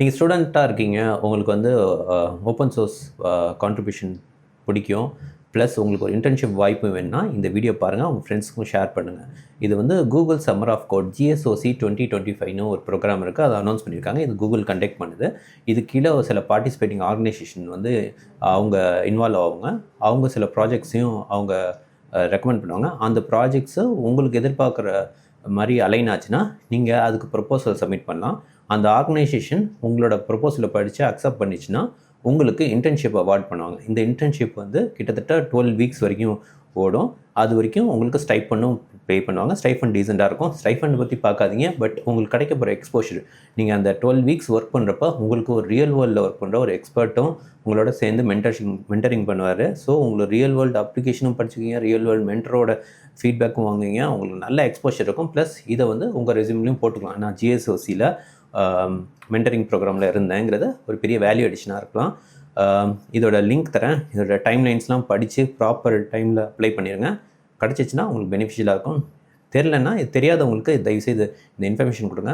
நீங்கள் ஸ்டூடெண்ட்டாக இருக்கீங்க, உங்களுக்கு வந்து ஓப்பன் சோர்ஸ் கான்ட்ரிபியூஷன் பிடிக்கும், ப்ளஸ் உங்களுக்கு ஒரு இன்டர்ன்ஷிப் வாய்ப்பு வேணும்னா இந்த வீடியோ பாருங்கள், உங்கள் ஃப்ரெண்ட்ஸுக்கும் ஷேர் பண்ணுங்கள். இது வந்து Google summer of code GSOC 2025ன்னு ஒரு ப்ரோக்ராம் இருக்குது, அதை அனௌன்ஸ் பண்ணியிருக்காங்க. இது கூகுள் கண்டக்ட் பண்ணுது. இது கீழே சில பார்ட்டிசிபேட்டிங் ஆர்கனைசேஷன் வந்து அவங்க இன்வால்வ் ஆகுங்க. அவங்க சில ப்ராஜெக்ட்ஸையும் அவங்க ரெக்கமெண்ட் பண்ணுவாங்க. அந்த ப்ராஜெக்ட்ஸு உங்களுக்கு எதிர்பார்க்குற மாதிரி அலைன் ஆச்சுன்னா நீங்கள் அதுக்கு ப்ரொப்போசல் சப்மிட் பண்ணலாம். அந்த ஆர்கனைசேஷன் உங்களோட ப்ரொப்போசலை படித்து அக்செப்ட் பண்ணிச்சுன்னா உங்களுக்கு இன்டர்ன்ஷிப் அவார்ட் பண்ணுவாங்க. இந்த இன்டர்ன்ஷிப் வந்து கிட்டத்தட்ட 12 வீக்ஸ் வரைக்கும் ஓடும். அது வரைக்கும் உங்களுக்கு ஸ்டைஃபண்டும் பே பண்ணுவாங்க. ஸ்டைஃபண்ட் டீசெண்டாக இருக்கும். ஸ்டைஃபண்ட் பற்றி பார்க்காதீங்க, பட் உங்களுக்கு கிடைக்க போகிற எக்ஸ்போஷர், நீங்கள் அந்த 12 வீக்ஸ் ஒர்க் பண்ணுறப்ப உங்களுக்கு ஒரு ரியல் வேர்ல்டில் ஒர்க் பண்ணுற ஒரு எக்ஸ்பர்ட்டும் உங்களோட சேர்ந்து மென்டரிங் பண்ணுவார். ஸோ உங்களுக்கு ரியல் வேர்ல்டு அப்ளிகேஷனும் படிச்சுக்கிங்க, ரியல் வேர்ல்டு மென்டரோட ஃபீட்பேக்கும் வாங்குவீங்க. உங்களுக்கு நல்ல எக்ஸ்போஷர் இருக்கும். ப்ளஸ் இதை வந்து உங்கள் ரெஸ்யூம்லையும் போட்டுக்கலாம். நான் GSOCயில் மென்டரிங் ப்ரோக்ராமில் இருந்தேங்கிறத ஒரு பெரிய வேல்யூ அடிஷனாக இருக்கலாம். இதோட லிங்க் தரேன். இதோட டைம்லைன்ஸ்லாம் படித்து ப்ராப்பர் டைமில் அப்ளை பண்ணிடுங்க. கிடச்சிச்சின்னா உங்களுக்கு பெனிஃபிஷியலாக இருக்கும். தெரிலன்னா, இது தெரியாதவங்களுக்கு தயவுசெய்து இந்த இன்ஃபர்மேஷன் கொடுங்க.